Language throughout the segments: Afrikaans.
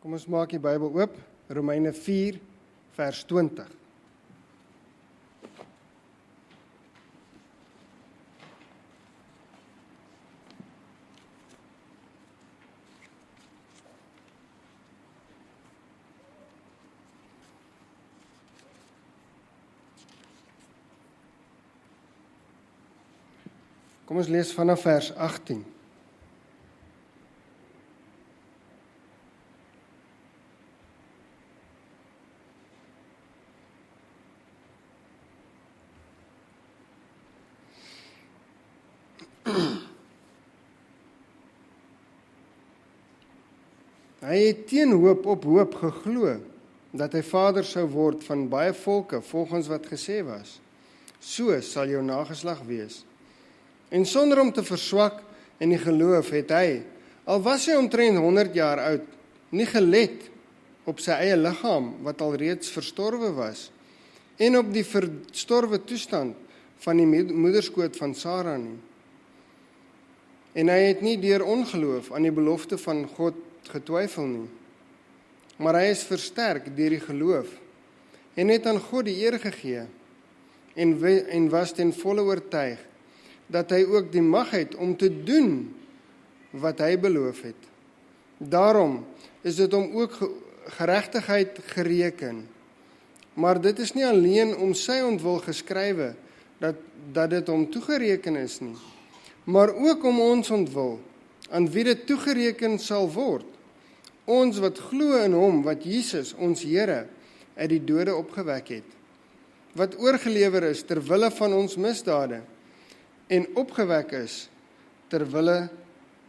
Kom ons maak die Bybel oop, Romeine 4 vers 20. Kom ons lees vanaf vers 18. Hy het teen hoop op hoop geglo, dat hy vader sou word van baie volke, volgens wat gesê was. So sal jou nageslag wees. En sonder om te verswak in die geloof het hy, al was hy omtrent 100 jaar oud, nie gelet op sy eie liggaam, wat al reeds verstorwe was, en op die verstorwe toestand van die moederskoot van Sara nie. En hy het nie deur ongeloof aan die belofte van God getwyfel nie, maar hy is versterk deur die geloof, en het aan God die eer gegee, en was ten volle oortuig, dat hy ook die mag het om te doen wat hy beloof het. Daarom is dit hom ook geregtigheid gereken. Maar dit is nie alleen om sy ontwil geskrywe, dat dit hom toegereken is nie, maar ook om ons ontwil, aan wie dit toegereken sal word, ons wat glo in hom, wat Jesus, ons Here, uit die dode opgewek het, wat oorgelewer is ter wille van ons misdade, en opgewek is ter wille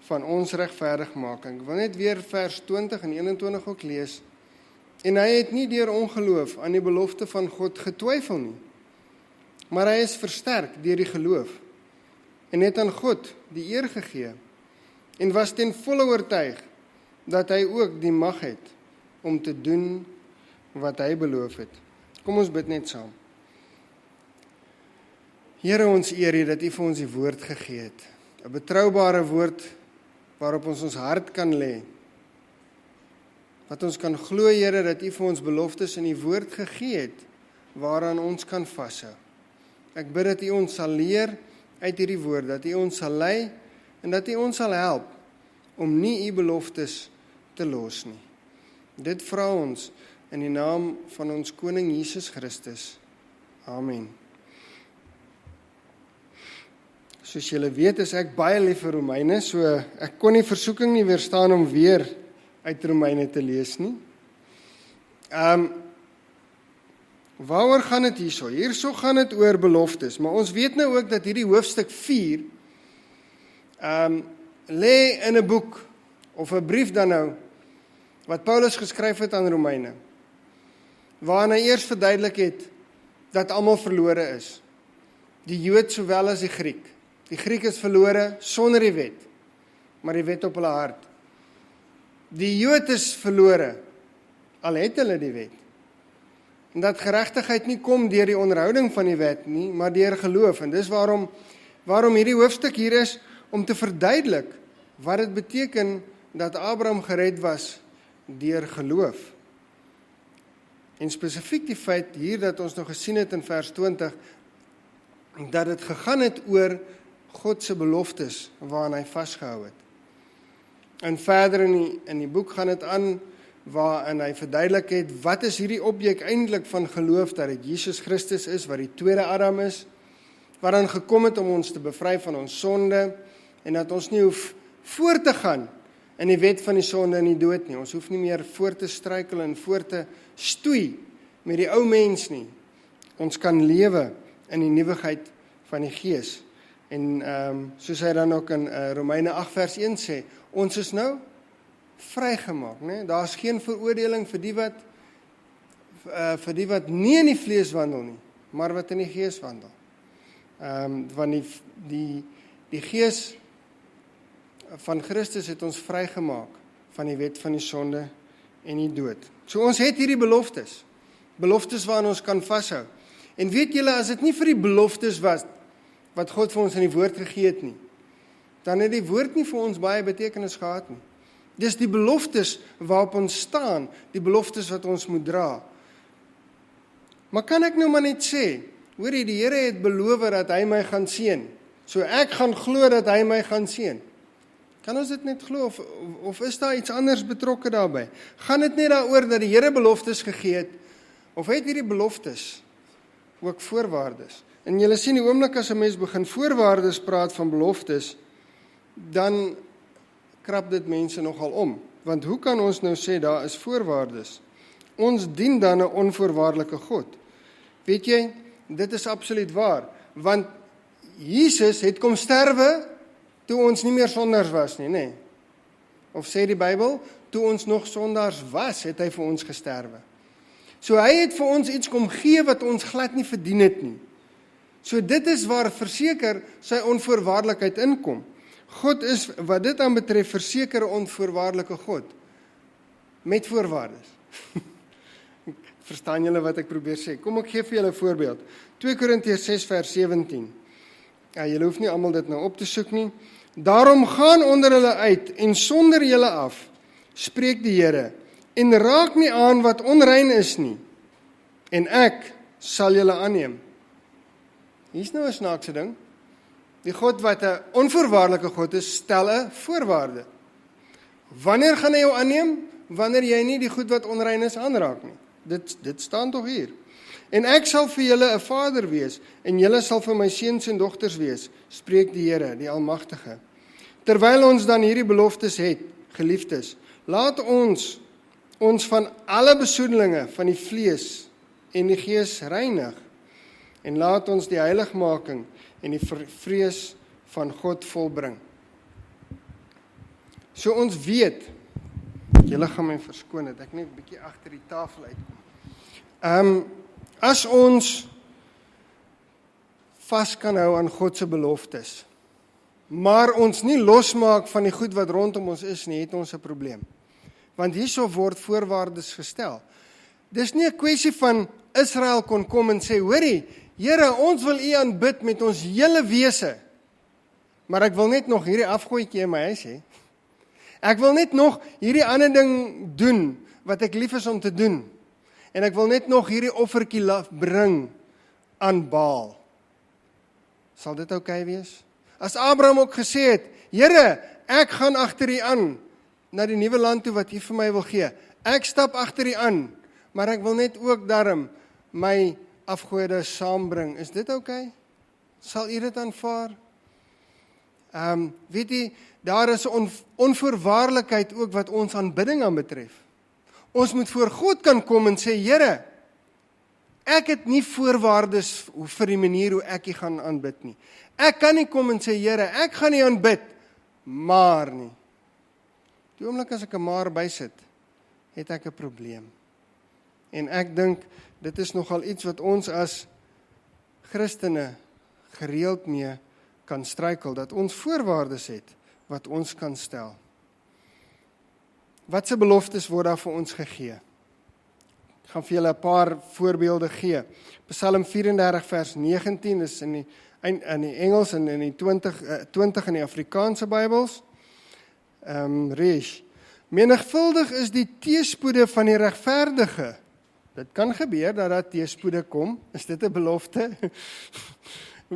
van ons regverdigmaking. Ek wil net weer vers 20 en 21 ook lees. En hy het nie deur ongeloof aan die belofte van God getwyfel nie, maar hy is versterk deur die geloof, en het aan God die eer gegee, en was ten volle oortuig, dat hy ook die mag het, om te doen wat hy beloof het. Kom ons bid net saam. Here, ons eer U dat U vir ons die woord gegee het. 'n Betroubare woord waarop ons hart kan lê. Wat ons kan glo, Here, dat U vir ons beloftes in die woord gegee het, waaraan ons kan vashou. Ek bid dat U ons sal leer uit hierdie woord, dat U ons sal lei en dat U ons sal help om nie U beloftes te los nie. Dit vra ons in die naam van ons koning Jesus Christus. Amen. Soos julle weet, is ek baie lief vir Romeine, so ek kon die versoeking nie weerstaan om weer uit Romeine te lees nie. Waaroor gaan dit hierso? Hierso gaan dit oor beloftes, maar ons weet nou ook dat hierdie hoofstuk 4 lê in 'n boek, of 'n brief dan nou, wat Paulus geskryf het aan Romeine, waarin hy eers verduidelik het, dat almal verlore is. Die Jood sowel as die Griek. Die Griek is verlore sonder die wet, maar die wet op hulle hart. Die Jood is verlore, al het hulle die wet. En dat geregtigheid nie kom deur die onderhouding van die wet nie, maar deur geloof. En dis waarom hierdie hoofstuk hier is, om te verduidelik wat dit beteken dat Abraham gered was deur geloof. En spesifiek die feit hier dat ons nog gesien het in vers 20, dat dit gegaan het oor God se beloftes waaraan hy vasgehou het. En verder in die boek gaan dit aan waarin hy verduidelik het, wat is hierdie objek eintlik van geloof, dat dit Jesus Christus is, wat die tweede Adam is, wat dan gekom het om ons te bevry van ons sonde, en dat ons nie hoef voort te gaan in die wet van die sonde en die dood nie. Ons hoef nie meer voort te struikel en voort te stoei met die ou mens nie. Ons kan lewe in die nuwigheid van die Gees. En soos hy dan ook in Romeine 8 vers 1 sê, ons is nou vrygemaak, né? Daar is geen veroordeling vir die wat nie in die vlees wandel nie, maar wat in die Gees wandel. Want die Gees van Christus het ons vrygemaak van die wet van die sonde en die dood. So ons het hierdie beloftes waaraan ons kan vashou. En weet julle, as dit nie vir die beloftes was wat God vir ons in die woord gegee het nie, dan het die woord nie vir ons baie betekenis gehad nie. Dis die beloftes waarop ons staan, die beloftes wat ons moet dra. Maar kan ek nou maar net sê, hoorie, die Here het beloof dat hy my gaan seën. So ek gaan glo dat hy my gaan seën. Kan ons dit net glo of is daar iets anders betrokke daarbey? Gaan dit net daaroor dat die Here beloftes gegee het, of het hierdie beloftes ook voorwaardes? En julle sien die oomblik as 'n mens begin voorwaardes praat van beloftes, dan krap dit mense nogal om. Want hoe kan ons nou sê daar is voorwaardes? Ons dien dan 'n onvoorwaardelike God. Weet jy, dit is absoluut waar, want Jesus het kom sterwe toe ons nie meer sondaars was nie, nê? Of sê die Bybel, toe ons nog sondaars was, het hy vir ons gesterwe. So hy het vir ons iets kom gee wat ons glad nie verdien het nie. So dit is waar verseker sy onvoorwaardelikheid inkom. God is, wat dit aan betref, verseker 'n onvoorwaardelike God. Met voorwaardes. Verstaan julle wat ek probeer sê? Kom ek gee vir julle 'n voorbeeld. 2 Korintiërs 6 vers 17. Ja, julle hoef nie almal dit nou op te soek nie. Daarom gaan onder hulle uit en sonder julle af, spreek die Here, en raak nie aan wat onrein is nie, en ek sal julle aanneem. Hier's nou 'n snaakse ding. Die God wat 'n onvoorwaardelike God is, stel 'n voorwaarde. Wanneer gaan hy jou aanneem? Wanneer jy nie die goed wat onrein is aanraak nie. Dit staan tog hier. En ek sal vir julle 'n vader wees, en julle sal vir my seuns en dogters wees, spreek die Here, die Almagtige. Terwyl ons dan hierdie beloftes het, geliefdes, laat ons van alle besoedelinge van die vlees en die gees reinig, en laat ons die heiligmaking en die vrees van God volbring. So ons weet, julle gaan my verskoon dat ek net 'n bietjie agter die tafel uitkom. As ons vas kan hou aan God se beloftes, maar ons nie losmaak van die goed wat rondom ons is nie, het ons 'n probleem. Want hierso word voorwaardes gestel. Dis nie 'n kwessie van Israel kon kom en sê, hoorie, Here, ons wil U aanbid met ons hele wese, maar ek wil net nog hierdie afgooitjie in my huis hê. Ek wil net nog hierdie ander ding doen, wat ek lief is om te doen. En ek wil net nog hierdie offertjie bring aan Baal. Sal dit oukei wees? As Abraham ook gesê het, Here, ek gaan agter U aan, na die nuwe land toe wat U vir my wil gee. Ek stap agter U aan, maar ek wil net ook daarom my afgode saambring. Is dit oukei? Sal U dit aanvaar? Weet jy, daar is 'n onvoorwaardelikheid ook wat ons aanbidding aan betref. Ons moet voor God kan kom en sê, Here, ek het nie voorwaardes vir die manier hoe ek U gaan aanbid nie. Ek kan nie kom en sê, Here, ek gaan U aanbid, maar nie. Die oomblik as ek 'n maar bysit, het ek 'n probleem. En ek dink, dit is nogal iets wat ons as Christene gereeld mee kan struikel, dat ons voorwaardes het wat ons kan stel. Watse beloftes word daar vir ons gegee? Ek gaan vir julle 'n paar voorbeelde gee. Psalm 34 vers 19 is in die Engels en in die 20 in die Afrikaanse Bybels. Reis. Menigvuldig is die teëspoede van die regverdige. Dit kan gebeur dat daar teëspoede kom. Is dit 'n belofte?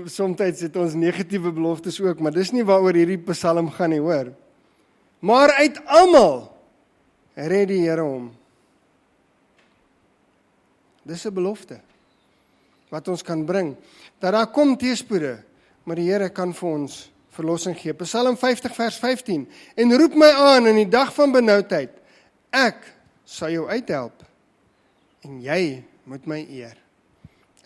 Somtyds het ons negatiewe beloftes ook, maar dis nie waaroor hierdie Psalm gaan nie, hoor. Maar uit almal red die Here hom. Dis 'n belofte wat ons kan bring, dat daar kom teëspoede, maar die Here kan vir ons verlossing gee. Psalm 50 vers 15, en roep my aan in die dag van benoudheid, ek sal jou uithelp, en jy moet my eer.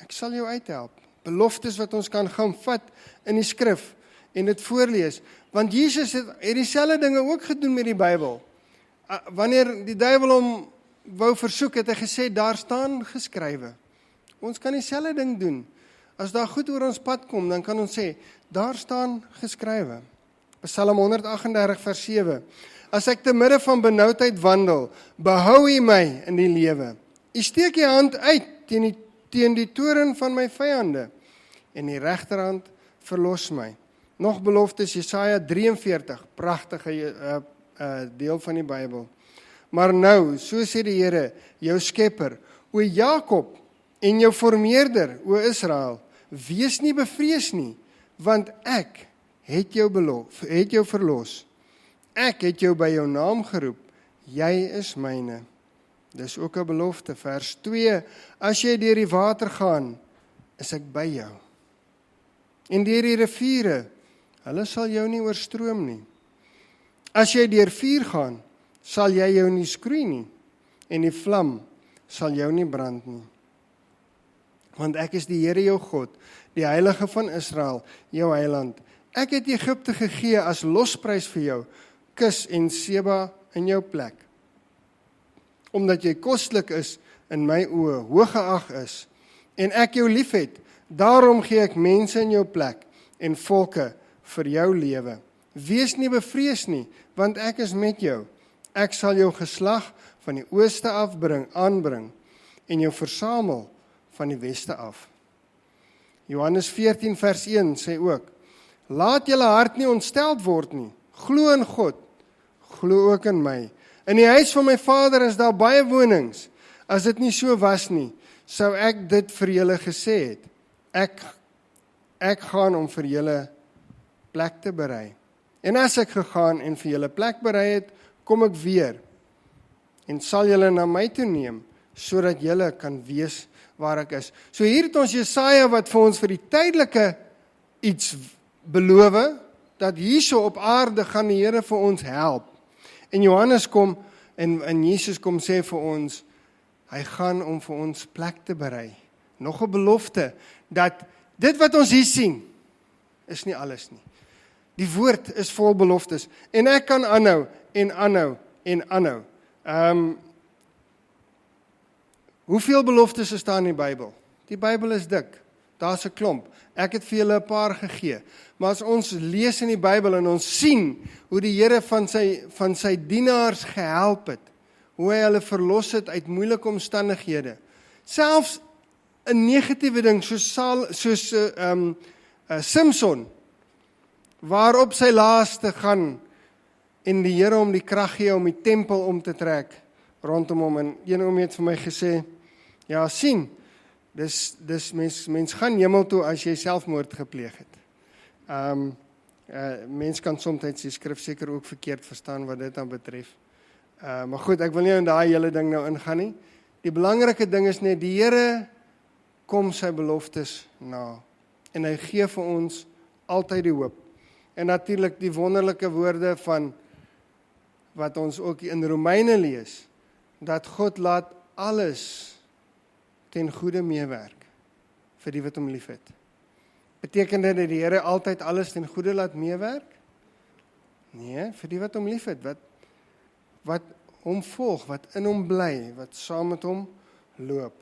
Ek sal jou uithelp. Beloftes wat ons kan gaan vat in die skrif, en dit voorlees, want Jesus het dieselfde dinge ook gedoen met die Bybel. Wanneer die duiwel hom wou versoek, het hy gesê, daar staan geskrywe. Ons kan dieselfde ding doen. As daar goed oor ons pad kom, dan kan ons sê, daar staan geskrywe. Psalm 138 vers 7. As ek te midde van benoudheid wandel, behou U my in die lewe. U steek U hand uit teen die toren van my vyande, en die regterhand verlos my. Nog beloftes, Jesaja 43, pragtige deel van die Bybel. Maar nou, so sê die Here, jou skepper, o Jakob en jou formeerder, o Israel, wees nie bevrees nie, want ek het jou verlos. Ek het jou by jou naam geroep, jy is myne. Dis ook 'n belofte, vers 2, as jy deur die water gaan, is ek by jou. En deur die riviere, hulle sal jou nie oorstroom nie. As jy deur vuur gaan, sal jy jou nie skroei nie, en die vlam sal jou nie brand nie. Want ek is die Here jou God, die Heilige van Israel, jou heiland. Ek het Egipte gegee as losprys vir jou, Kus en Seba in jou plek. Omdat jy koslik is in my oë, hooggeag is, en ek jou liefhet, daarom gee ek mense in jou plek, en volke vir jou lewe. Wees nie bevrees nie, want ek is met jou. Ek sal jou geslag van die ooste af aanbring, en jou versamel van die weste af. Johannes 14 vers 1 sê ook, laat julle hart nie ontsteld word nie, glo in God, glo ook in my. In die huis van my Vader is daar baie wonings. As dit nie so was nie, sou ek dit vir julle gesê het. Ek gaan om vir julle plek te berei. En as ek gegaan en vir julle plek berei het, kom ek weer en sal julle na my toe neem, sodat julle kan wees waar ek is. So hier het ons Jesaja wat vir ons vir die tydelike iets beloof, dat hierso op aarde gaan die Here vir ons help. En Johannes kom en Jesus kom sê vir ons, hy gaan om vir ons plek te berei. Nog 'n belofte, dat dit wat ons hier sien, is nie alles nie. Die woord is vol beloftes, en ek kan aanhou, en aanhou, en aanhou. Hoeveel beloftes is daar in die Bybel? Die Bybel is dik, daar's 'n klomp. Ek het vir julle 'n paar gegee. Maar as ons lees in die Bybel en ons sien hoe die Here van sy dienaars gehelp het, hoe hy hulle verlos het uit moeilike omstandighede, selfs 'n negatiewe ding soos Samson, waarop sy laaste gaan en die Here hom die krag gee om die tempel om te trek rondom hom. En een oom het vir my gesê, ja sien, dis mens gaan hemel toe as jy selfmoord gepleeg het. Mens kan soms die skrif seker ook verkeerd verstaan wat dit dan betref. Maar goed, ek wil nie in daai hele ding nou ingaan nie. Die belangrike ding is net, die Here kom sy beloftes na. En hy gee vir ons altyd die hoop. En natuurlik die wonderlike woorde van wat ons ook in Romeine lees, dat God laat alles ten goeie meewerk vir die wat hom liefhet. Beteken dit dat die Here altyd alles ten goeie laat meewerk? Nee, vir die wat hom liefhet, wat hom volg, wat in hom bly, wat saam met hom loop.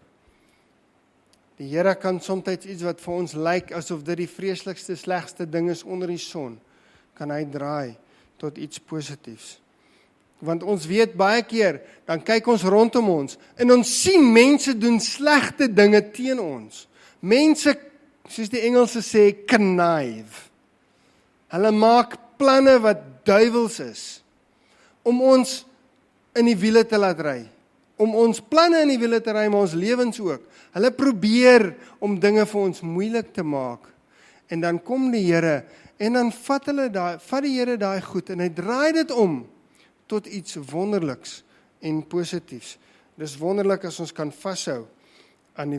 Die Here kan soms iets wat vir ons lyk asof dit die vreeslikste, slegste ding is onder die son, kan hy draai tot iets positiefs. Want ons weet baie keer, dan kyk ons rondom ons, en ons sien mense doen slegte dinge teen ons. Mense, soos die Engelse sê, connive. Hulle maak planne wat duiwels is, om ons in die wiele te laat ry. Om ons planne in die wiele te ry, maar ons lewens ook. Hulle probeer om dinge vir ons moeilik te maak. En dan kom die Here, en dan vat die Here daai goed, en hy draai dit om, tot iets wonderliks en positiefs. Dis wonderlik as ons kan vashou aan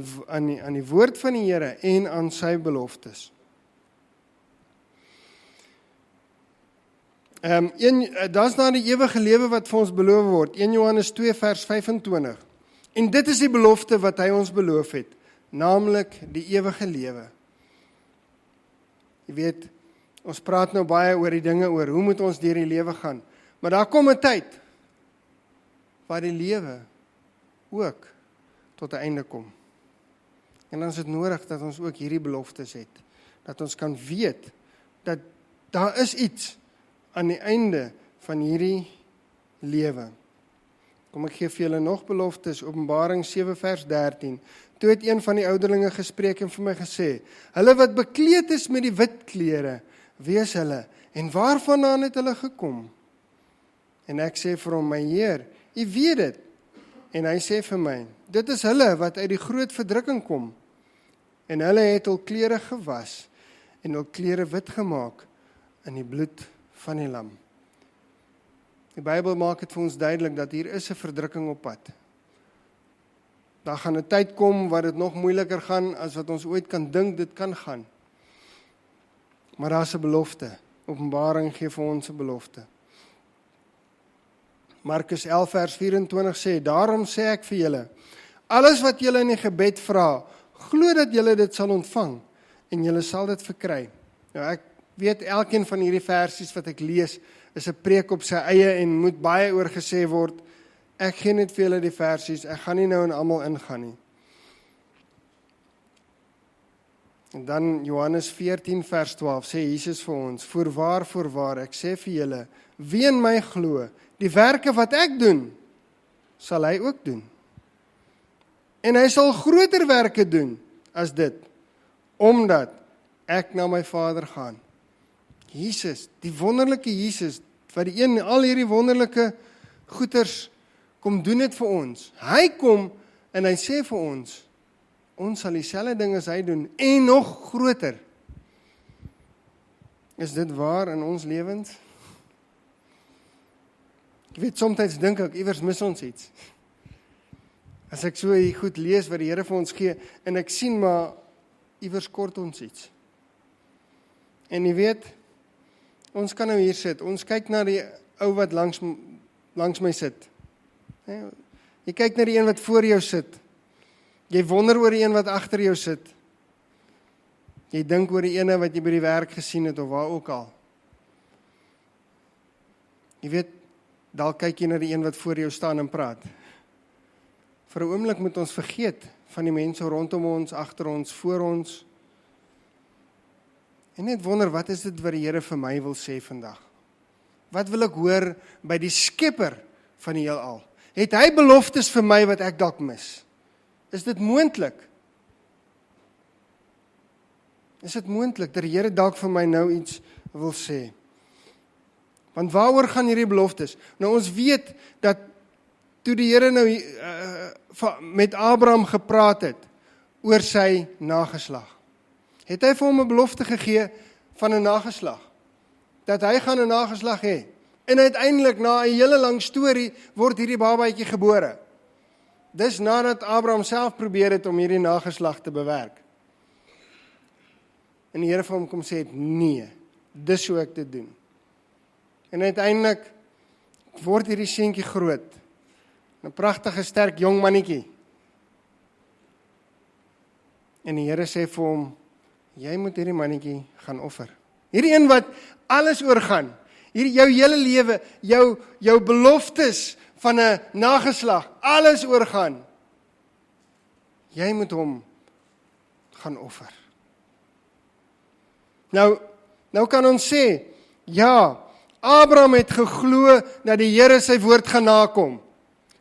die woord van die Here en aan sy beloftes. Daar's nou die ewige lewe wat vir ons beloof word, 1 Johannes 2 vers 25. En dit is die belofte wat hy ons beloof het, naamlik die ewige lewe. Jy weet, ons praat nou baie oor die dinge oor, hoe moet ons deur die lewe gaan? Maar daar kom 'n tyd waar die lewe ook tot 'n einde kom. En dan is dit nodig dat ons ook hierdie beloftes het. Dat ons kan weet dat daar is iets aan die einde van hierdie lewe. Kom ek gee vir julle nog beloftes, Openbaring 7 vers 13. Toe het een van die ouderlinge gespreek en vir my gesê, hulle wat bekleed is met die wit klere, wie is hulle en waarvandaan het hulle gekom? En ek sê vir hom, my Heer, U weet dit. En hy sê vir my, dit is hulle wat uit die groot verdrukking kom. En hulle het hul klere gewas en hul klere wit gemaak in die bloed van die lam. Die Bybel maak dit vir ons duidelik dat hier is 'n verdrukking op pad. Daar gaan 'n tyd kom waar dit nog moeiliker gaan as wat ons ooit kan dink dit kan gaan. Maar daar is 'n belofte. Openbaring gee vir ons 'n belofte. Markus 11 vers 24 sê, daarom sê ek vir julle, alles wat julle in die gebed vra, glo dat julle dit sal ontvang en julle sal dit verkry. Nou ek weet elkeen van hierdie versies wat ek lees is 'n preek op sy eie en moet baie oor gesê word. Ek gee net vir julle die versies, ek gaan nie nou in almal ingaan nie. En dan Johannes 14 vers 12 sê Jesus vir ons, voorwaar, ek sê vir julle, wie in my glo, die werke wat ek doen, sal hy ook doen. En hy sal groter werke doen as dit, omdat ek na my Vader gaan. Jesus, die wonderlike Jesus, wat die een al hierdie wonderlike goeders kom doen dit vir ons. Hy kom en hy sê vir ons sal dieselfde ding as hy doen en nog groter. Is dit waar in ons lewens? Ek weet, soms dink ek, iewers mis ons iets. As ek so hier goed lees wat die Here vir ons gee, en ek sien maar, iewers kort ons iets. En jy weet, ons kan nou hier sit, ons kyk na die ou wat langs my sit. Jy kyk na die een wat voor jou sit. Jy wonder oor die een wat agter jou sit. Jy dink oor die ene wat jy by die werk gesien het, of waar ook al. Jy weet, dalk kyk jy na die een wat voor jou staan en praat. Vir 'n oomblik moet ons vergeet van die mense rondom ons, agter ons, voor ons. En net wonder, wat is dit wat die Here vir my wil sê vandag? Wat wil ek hoor by die skepper van die heelal? Het hy beloftes vir my wat ek dalk mis? Is dit moontlik? Is dit moontlik dat die Here dalk vir my nou iets wil sê? Want waaroor gaan hierdie beloftes? Nou ons weet dat toe die Here nou met Abraham gepraat het oor sy nageslag, het hy vir hom 'n belofte gegee van 'n nageslag, dat hy gaan 'n nageslag hê. En uiteindelik, na 'n hele lang storie, word hierdie babaatjie gebore. Dis nadat Abraham self probeer het om hierdie nageslag te bewerk. En die Here vir hom kom sê het, nee, dis hoe ek dit doen. En uiteindelik word hierdie seentjie groot. 'n pragtige, sterk jong mannetjie. En die Here sê vir hom, jy moet hierdie mannetjie gaan offer. Hierdie een wat alles oorgaan, hierdie jou hele lewe, jou beloftes van 'n nageslag, alles oorgaan. Jy moet hom gaan offer. Nou kan ons sê, ja, Abraham het geglo dat die Here sy woord gaan nakom.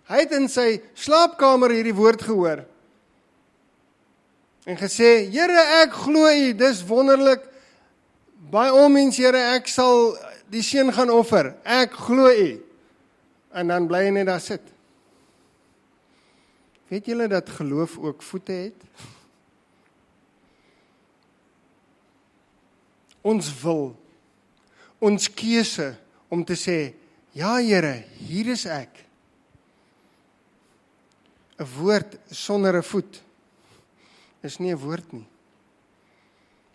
Hy het in sy slaapkamer hierdie woord gehoor en gesê, Here, ek glo U, dis wonderlik, by al mens, Here, ek sal die seun gaan offer, ek glo U. En dan bly hy net daar sit. Weet julle dat geloof ook voete het? Ons wil, ons keuse om te sê, ja Here, hier is ek. 'n woord sonder 'n voet is nie 'n woord nie.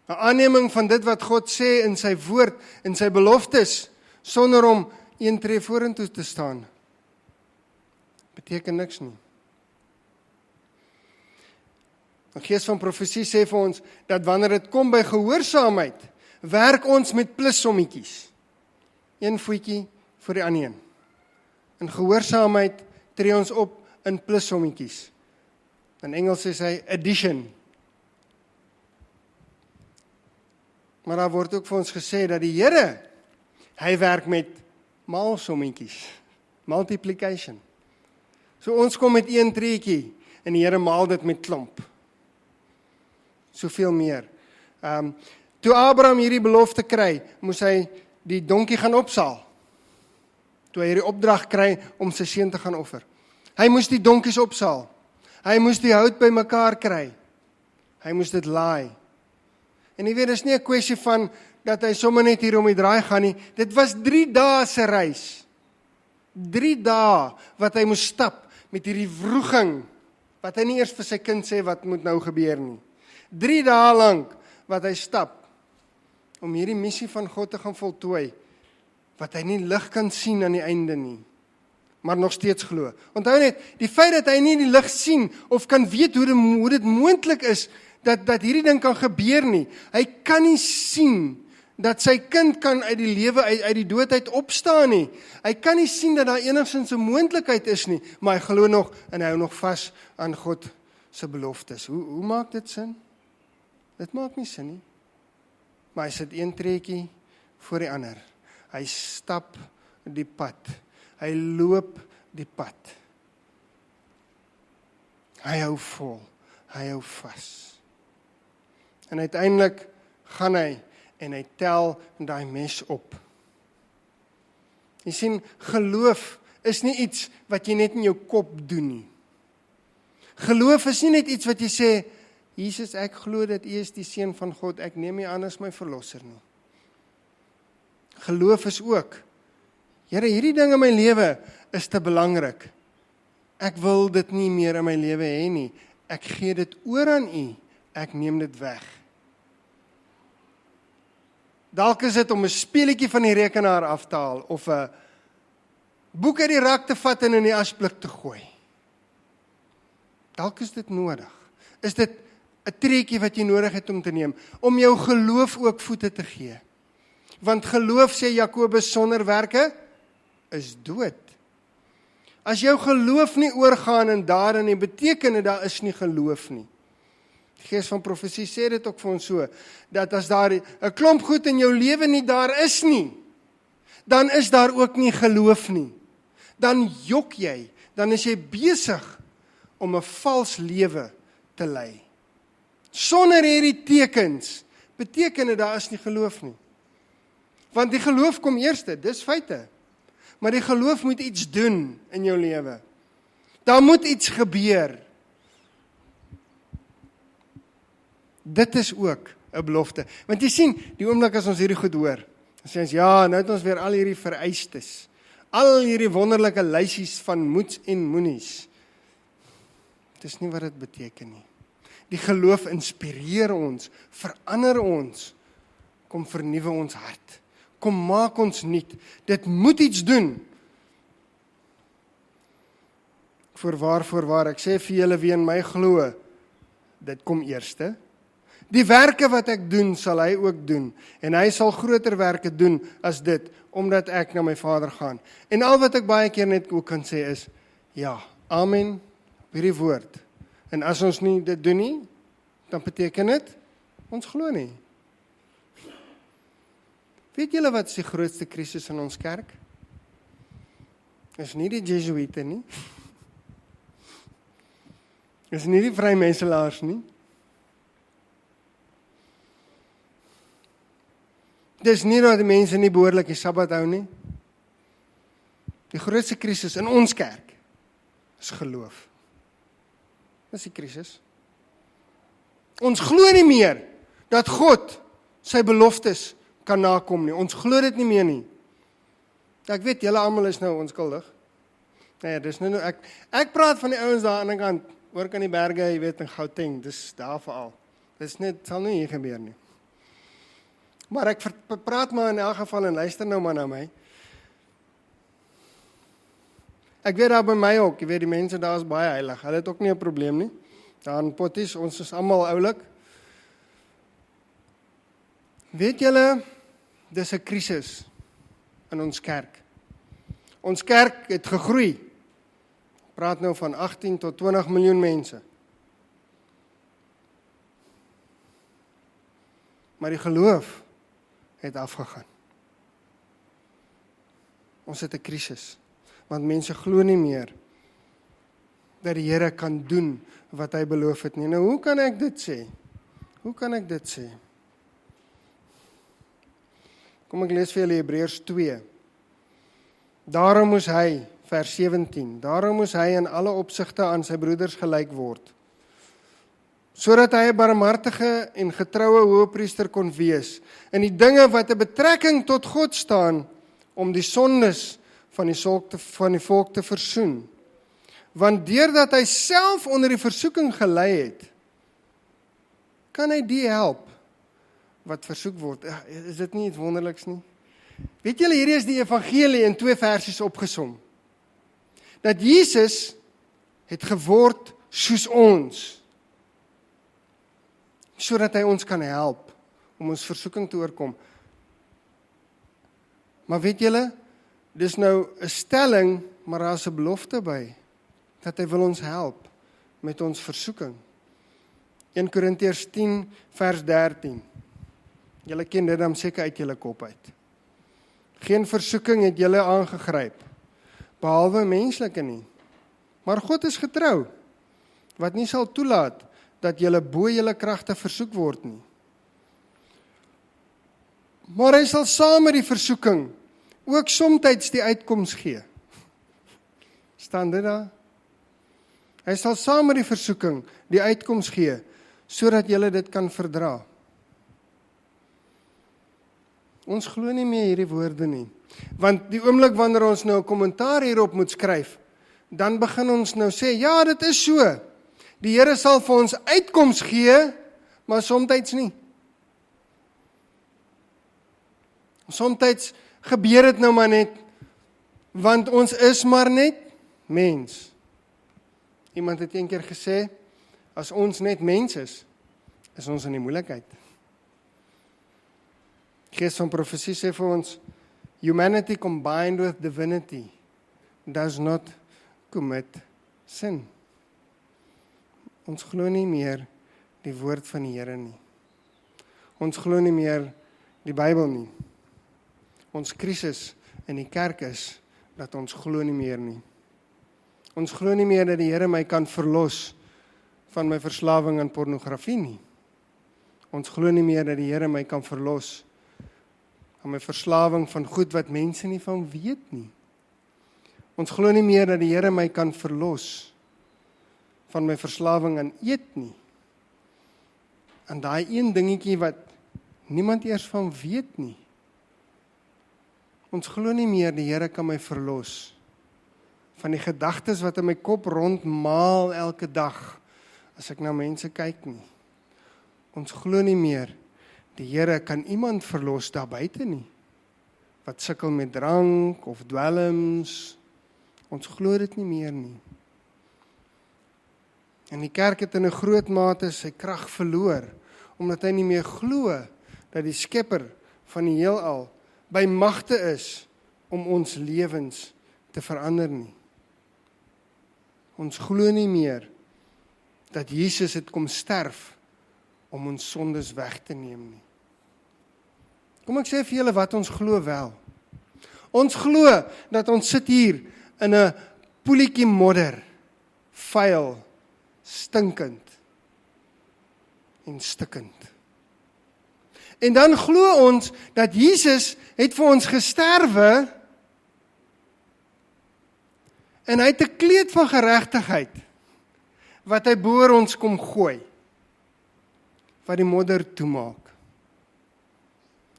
'n aanneming van dit wat God sê in sy woord, in sy beloftes, sonder om een tree vorentoe te staan, beteken niks nie. Die Gees van profesie sê vir ons, dat wanneer dit kom by gehoorsaamheid, werk ons met plussommetjies. Een voetjie vir die ander een. In gehoorsaamheid tree ons op in plussommetjies. In Engels sê hy addition. Maar daar word ook vir ons gesê dat die Here, hy werk met maalsommetjies, multiplication. So ons kom met een treetjie en die Here maal dit met klomp. Soveel meer. Toe Abraham hierdie belofte kry, moes hy die donkie gaan opsaal. toe hy die opdrag kry om sy seun te gaan offer. Hy moes die donkies opsaal. Hy moes die hout bymekaar kry. Hy moes dit laai. En jy weet, dit is nie 'n kwessie van dat hy sommer net hier om die draai gaan nie. Dit was 3 dae se reis. 3 dae wat hy moes stap met hierdie wroging, wat hy nie eers vir sy kind sê wat moet nou gebeur nie. 3 dae lank wat hy stap, om hierdie missie van God te gaan voltooi, wat hy nie lig kan sien aan die einde nie, maar nog steeds glo. Onthou net, die feit dat hy nie die lig sien, of kan weet hoe dit moontlik is, dat hierdie ding kan gebeur nie. Hy kan nie sien dat sy kind kan uit die lewe, uit die dood uit opstaan nie. Hy kan nie sien dat daar enigstens 'n moontlikheid is nie, maar hy glo nog, en hy hou nog vas aan God se beloftes. Hoe maak dit sin? Dit maak nie sin nie. Maar hy sit een treukie voor die ander. Hy stap die pad. Hy loop die pad. Hy hou vol. Hy hou vas. En uiteindelik gaan hy en hy tel daai mes op. Jy sien, geloof is nie iets wat jy net in jou kop doen nie. Geloof is nie net iets wat jy sê, Jesus, ek glo dat U is die Seun van God, ek neem U aan as my verlosser nie. Geloof is ook, Here, hierdie ding in my lewe is te belangrik. Ek wil dit nie meer in my lewe hê nie. Ek gee dit oor aan U. Ek neem dit weg. Dalk is dit om 'n speletjie van die rekenaar af te haal, of 'n boek uit die rak te vat en in die asblik te gooi. Dalk is dit nodig. Is dit 'n treukie wat jy nodig het om te neem, om jou geloof ook voete te gee. Want geloof, sê Jakobus, sonder werke is dood. As jou geloof nie oorgaan in dade nie, beteken dit daar is nie geloof nie. Die Gees van Profesie sê dit ook vir ons so, dat as daar 'n klomp goed in jou lewe nie daar is nie, dan is daar ook nie geloof nie. Dan jok jy, dan is jy besig om 'n vals lewe te lei. Sonder hierdie tekens, beteken dit daar is nie geloof nie. Want die geloof kom eerste, dis feite. Maar die geloof moet iets doen in jou lewe. Daar moet iets gebeur. Dit is ook 'n belofte. Want jy sien, die oomblik as ons hierdie goed hoor, dan sê ons, ja, nou het ons weer al hierdie vereistes, al hierdie wonderlike lysies van moets en moenies. Dit is nie wat dit beteken nie. Die geloof inspireer ons, verander ons, kom vernuwe ons hart, kom maak ons nuut. Dit moet iets doen. Voorwaar, ek sê vir julle wie in my glo, dit kom eerste. Die werke wat ek doen, sal hy ook doen. En hy sal groter werke doen as dit, omdat ek na my Vader gaan. En al wat ek baie keer net ook kan sê is, ja, amen, op hierdie woord. En as ons nie dit doen nie, dan beteken dit, ons glo nie. Weet julle wat is die grootste krisis in ons kerk? Is nie die Jesuïte nie. Is nie die vrymenselaars nie. Dis nie dat die mense nie behoorlik die Sabbat hou nie. Die grootste krisis in ons kerk is geloof. Dis die krisis. Ons glo nie meer dat God sy beloftes kan nakom nie. Ons glo dit nie meer nie. Ek weet, julle almal is nou onskuldig. Nee, dis nou ek praat van die ouens daar aan die kant, oor kan die berge, jy weet, in Gauteng, dis daar veral. Dis net, sal nie hier gebeur nie. Maar ek praat maar in elk geval en luister nou maar na my. Ek weet daar by my ook, jy weet, die mense daar is baie heilig. Hulle het ook nie 'n probleem nie. Daar in Potties, ons is almal oulik. Weet julle, dis 'n krisis in ons kerk. Ons kerk het gegroei. Praat nou van 18 tot 20 miljoen mense. Maar die geloof het afgegaan. Ons het 'n krisis, want mense glo nie meer dat die Here kan doen wat hy beloof het nie. Nou, hoe kan ek dit sê? Hoe kan ek dit sê? Kom ek lees vir julle Hebreërs 2. Daarom moes hy, vers 17, daarom moes hy in alle opsigte aan sy broeders gelyk word, sodat hy 'n barmhartige en getroue hoëpriester kon wees, in die dinge wat 'n betrekking tot God staan, om die sondes van die volk te versoen. Want deurdat hy self onder die versoeking gelei het, kan hy die help wat versoek word. Is dit nie iets wonderliks nie? Weet julle, hierdie is die evangelie in 2 versies opgesom. Dat Jesus het geword soos ons, sodat hy ons kan help om ons versoeking te oorkom. Maar weet julle, dis nou 'n stelling, maar daar is 'n belofte by, dat hy wil ons help met ons versoeking. 1 Korintiërs 10 vers 13. Julle ken dit dan seker uit julle kop uit. Geen versoeking het julle aangegryp, behalwe menslike nie. Maar God is getrou, wat nie sal toelaat dat julle bo julle kragte versoek word nie. Maar hy sal saam met die versoeking ook somtyds die uitkoms gee. Staan dit daar? Hy sal saam met die versoeking die uitkoms gee, sodat julle dit kan verdra. Ons glo nie meer hierdie woorde nie, want die oomblik wanneer ons nou 'n kommentaar hierop moet skryf, dan begin ons nou sê, ja, dit is so. Die Here sal vir ons uitkoms gee, maar somtyds nie. Somtyds gebeur dit nou maar net, want ons is maar net mens. Iemand het een keer gesê, as ons net mens is ons in die moeilikheid. Gees van profesie sê vir ons, humanity combined with divinity does not commit sin. Ons glo nie meer die woord van die Here nie. Ons glo nie meer die Bybel nie. Ons krisis in die kerk is, dat ons glo nie meer nie. Ons glo nie meer dat die Here my kan verlos van my verslawing aan pornografie nie. Ons glo nie meer dat die Here my kan verlos aan my verslawing van goed wat mense nie van weet nie. Ons glo nie meer dat die Here my kan verlos van my verslawing aan eet nie. Aan daai een dingetjie wat niemand eers van weet nie. Ons glo nie meer die Here kan my verlos van die gedagtes wat in my kop rondmaal elke dag as ek na mense kyk nie. Ons glo nie meer die Here kan iemand verlos daar buite nie, wat sukkel met drank of dwelms. Ons glo dit nie meer nie. En die kerk het in 'n groot mate sy krag verloor, omdat hy nie meer glo dat die skepper van die heelal by magte is om ons lewens te verander nie. Ons glo nie meer dat Jesus het kom sterf om ons sondes weg te neem nie. Kom ek sê vir julle wat ons glo wel. Ons glo dat ons sit hier in 'n poelietjie modder, vuil, stinkend en stikkend. En dan glo ons dat Jesus het vir ons gesterwe en hy het 'n kleed van geregtigheid wat hy bo ons kom gooi, wat die modder toemaak,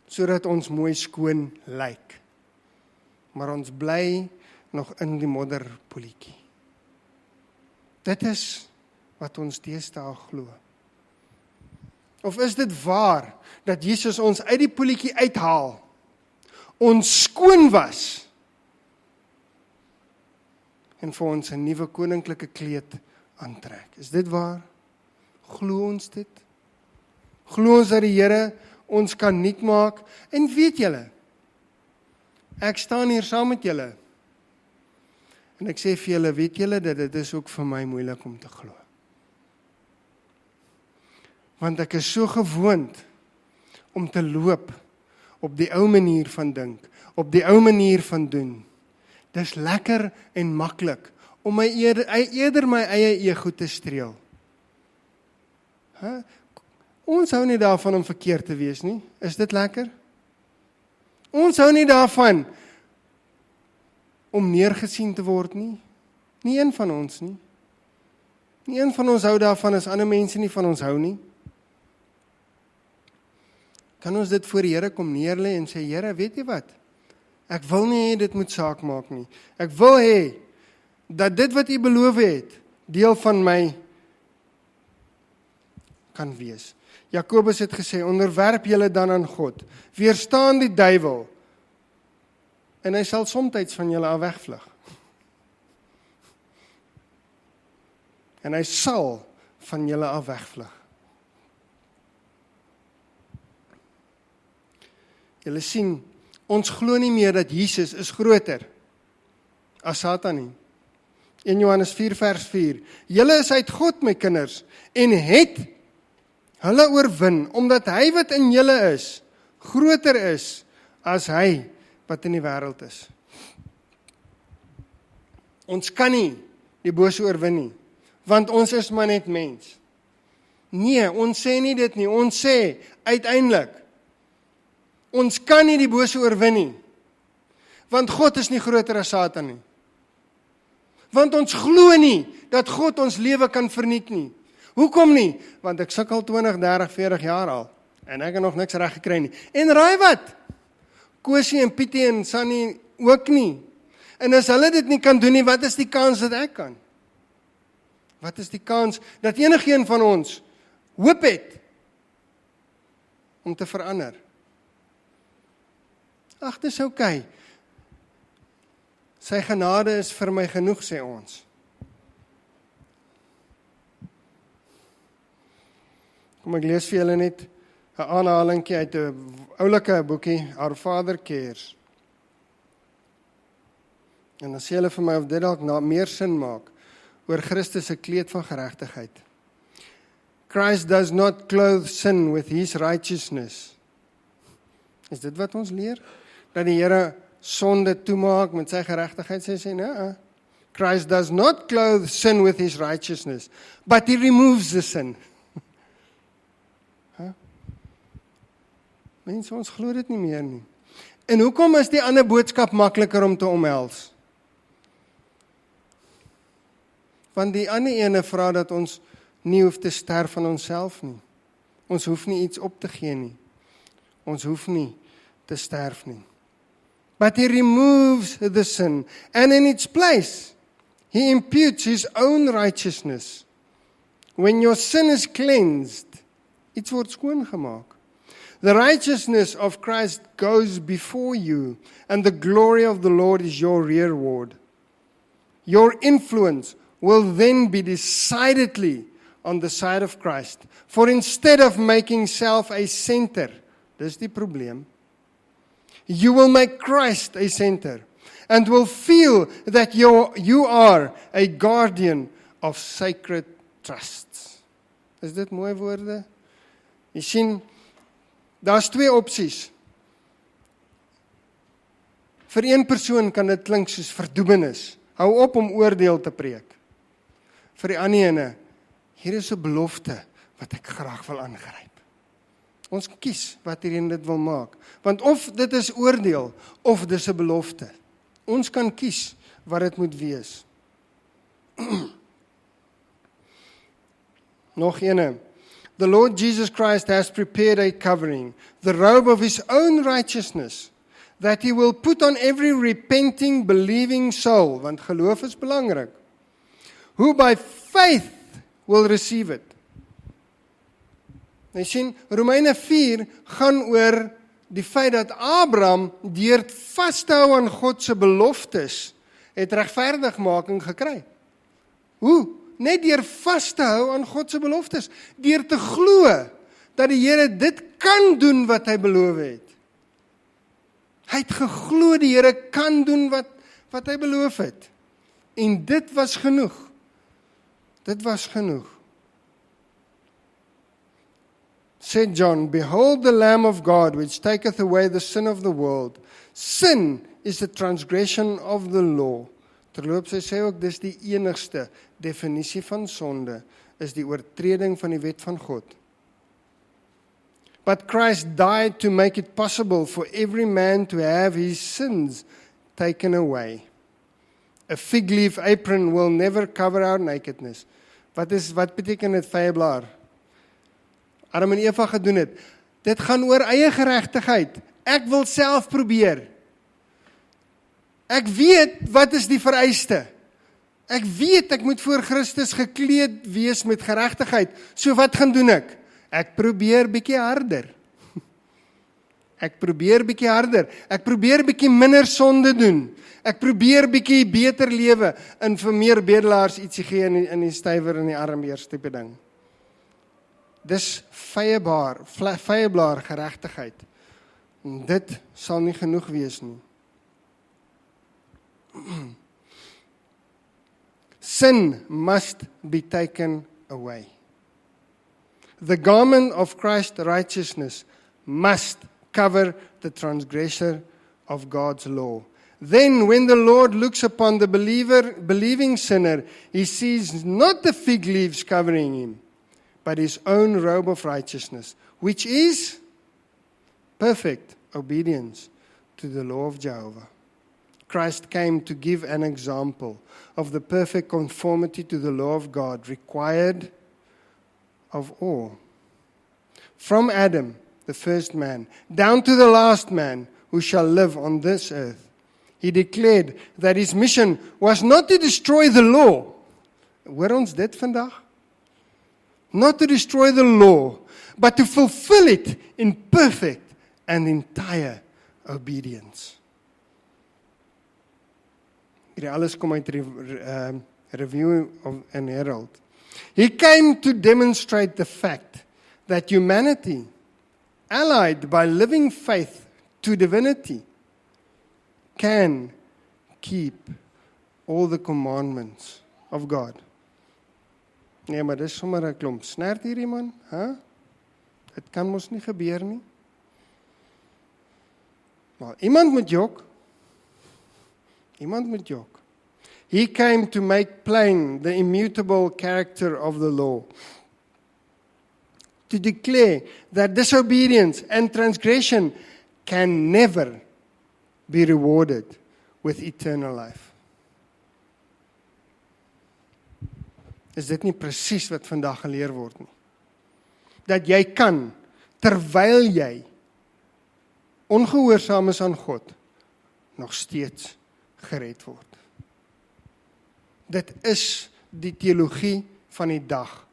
sodat ons mooi skoon lyk. Maar ons bly nog in die modderpoelietjie. Dit is wat ons deesdae glo. Of is dit waar dat Jesus ons uit die poelietjie uithaal, ons skoon was en vir ons 'n nuwe koninklike kleed aantrek? Is dit waar? Glo ons dit? Glo ons dat die Here ons kan nuut maak? En weet julle, ek staan hier saam met julle en ek sê vir julle, weet julle dat dit is ook vir my moeilik om te glo. Want ek is so gewoond om te loop op die ou manier van dink, op die ou manier van doen. Dis lekker en maklik om eerder my eie ego te streel. Ons hou nie daarvan om verkeerd te wees nie. Is dit lekker? Ons hou nie daarvan om neergesien te word nie. Nie een van ons nie. Nie een van ons hou daarvan as ander mense nie van ons hou nie. Kan ons dit voor die Here kom neerlê en sê, Here, weet jy wat? Ek wil nie hê dit moet saak maak nie. Ek wil hê dat dit wat U beloof het, deel van my kan wees. Jakobus het gesê, onderwerp julle dan aan God. Weerstaan die duiwel. En hy sal somtyds van julle af wegvlug. En hy sal van julle af wegvlug. Julle sien, ons glo nie meer dat Jesus is groter as Satan nie. 1 Johannes 4 vers 4. Julle is uit God, my kinders, en het hulle oorwin, omdat hy wat in julle is, groter is as hy wat in die wêreld is. Ons kan nie die bose oorwin nie, want ons is maar net mens. Nee, ons sê nie dit nie, ons sê uiteindelik, ons kan nie die bose oorwin nie, want God is nie groter as Satan nie. Want ons glo nie dat God ons lewe kan verniet nie. Hoekom nie? Want ek sukkel 20, 30, 40 jaar al en ek het nog niks reg gekry nie. En raai wat? Kosie en Pietie en Sunny ook nie. En as hulle dit nie kan doen nie, wat is die kans dat ek kan? Wat is die kans dat enigeen van ons hoop het om te verander? Ag, dis oukei. Sy genade is vir my genoeg, sê ons. Kom ek lees vir julle net 'n aanhalingkie uit 'n oulike boekie, Our Father Cares. En dan sê hulle vir my of dit dalk meer sin maak oor Christus se kleed van geregtigheid. Christ does not clothe sin with his righteousness. Is dit wat ons leer? Dat die Here sonde toemaak met sy geregtigheid, sê nee. Christ does not clothe sin with his righteousness, but he removes the sin. Mense, ons glo dit nie meer nie. En hoekom is die ander boodskap makliker om te omhels? Want die ander ene vra dat ons nie hoef te sterf van onsself nie. Ons hoef nie iets op te gee nie. Ons hoef nie te sterf nie. But he removes the sin, and in its place, he imputes his own righteousness. When your sin is cleansed, iets word skoon gemaak. The righteousness of Christ goes before you, and the glory of the Lord is your reward. Your influence will then be decidedly on the side of Christ. For instead of making self a center, dis die probleem, you will make Christ a center, and will feel that you are a guardian of sacred trusts. Is dit mooi woorde? Jy sien, daar's twee opsies. Vir een persoon kan dit klink soos verdoemenis. Hou op om oordeel te preek. Vir die ander ene, hier is 'n belofte wat ek graag wil aangryp. Ons kies wat hierin dit wil maak. Want of dit is oordeel, of dis 'n belofte. Ons kan kies wat dit moet wees. Nog ene. The Lord Jesus Christ has prepared a covering, the robe of his own righteousness, that he will put on every repenting, believing soul, want geloof is belangrik, who by faith will receive it. Jy sien, Romeine 4 gaan oor die feit dat Abraham deur vas te hou aan God se beloftes het regverdigmaking gekry. Hoe? Net deur vas te hou aan God se beloftes, deur te glo dat die Here dit kan doen wat hy beloof het. Hy het geglo die Here kan doen wat hy beloof het. En dit was genoeg. Dit was genoeg. Said John, behold the Lamb of God, which taketh away the sin of the world. Sin is the transgression of the law. Terloops, hy sê ook, dis die enigste definisie van sonde, is die oortreding van die wet van God. But Christ died to make it possible for every man to have his sins taken away. A fig leaf apron will never cover our nakedness. Wat beteken dit, vyeblaar? Adam en Eva gedoen het. Dit gaan oor eie geregtigheid. Ek wil self probeer. Ek weet wat is die vereiste. Ek weet ek moet voor Christus gekleed wees met geregtigheid. So wat gaan doen ek? Ek probeer bietjie harder. Ek probeer bietjie harder. Ek probeer bietjie minder sonde doen. Ek probeer bietjie beter lewe en vir meer bedelaars ietsie gee in die stywer en die armbeers tipe ding. Dis vyeblaar geregtigheid. En dit sal nie genoeg wees nie. Sin must be taken away. The garment of Christ's righteousness must cover the transgressor of God's law. Then when the Lord looks upon the believing sinner, he sees not the fig leaves covering him, but his own robe of righteousness, which is perfect obedience to the law of Jehovah. Christ came to give an example of the perfect conformity to the law of God required of all. From Adam, the first man, down to the last man who shall live on this earth. He declared that his mission was not to destroy the law. Hoor ons dit vandag? Not to destroy the law, but to fulfill it in perfect and entire obedience. Hierdie alles kom uit Review and Herald. He came to demonstrate the fact that humanity, allied by living faith to divinity, can keep all the commandments of God. Nee, maar dis sommer 'n klomp snert hierdie man, hè? Dit kan mos nie gebeur nie. Maar iemand moet jok. Iemand moet jok. He came to make plain the immutable character of the law. To declare that disobedience and transgression can never be rewarded with eternal life. Is dit nie presies wat vandag geleer word nie? Dat jy kan, terwyl jy ongehoorsaam is aan God, nog steeds gered word. Dit is die teologie van die dag,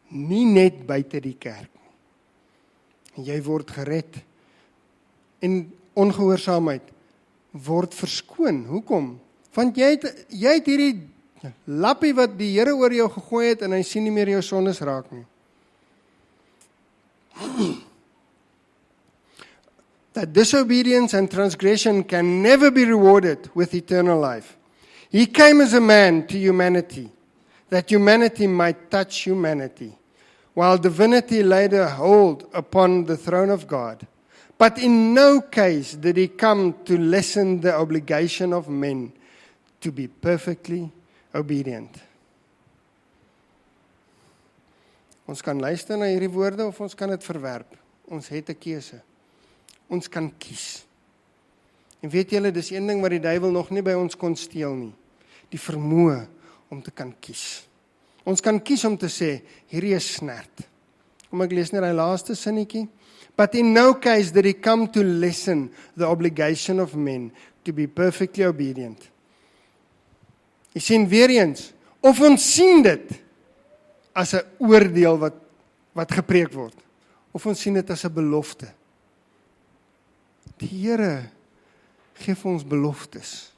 nie net buite die kerk nie. Jy word gered en ongehoorsaamheid word verskoon. Hoekom? Want jy het hierdie lappie wat die Here oor jou gegooi het en hy sien nie meer jou sondes raak nie. That disobedience and transgression can never be rewarded with eternal life. He came as a man to humanity, that humanity might touch humanity, while divinity laid a hold upon the throne of God. But in no case did he come to lessen the obligation of men to be perfectly obedient. Ons kan luister na hierdie woorde of ons kan dit verwerp. Ons het 'n keuse. Ons kan kies. En weet julle, dis een ding wat die duiwel nog nie by ons kon steel nie. Die vermoë om te kan kies. Ons kan kies om te sê, hierdie is snert. Kom ek lees net die laaste sinnetjie. But in no case did he come to lessen the obligation of men to be perfectly obedient. Jy sien weer eens, of ons sien dit as 'n oordeel wat gepreek word, of ons sien dit as 'n belofte. Die Here gee vir ons beloftes.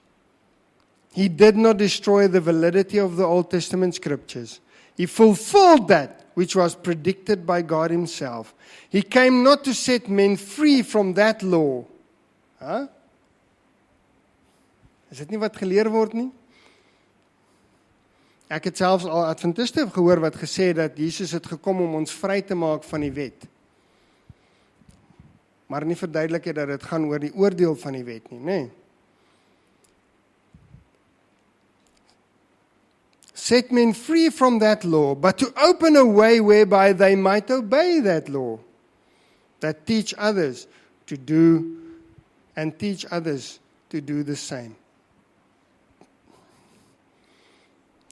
He did not destroy the validity of the Old Testament scriptures. He fulfilled that which was predicted by God himself. He came not to set men free from that law. Huh? Is dit nie wat geleer word nie? Ek het selfs al Adventiste gehoor wat gesê het dat Jesus het gekom om ons vry te maak van die wet. Maar nie verduidelik dat dit gaan oor die oordeel van die wet nie, nê? Set men free from that law, but to open a way whereby they might obey that law, that teach others to do and teach others to do the same.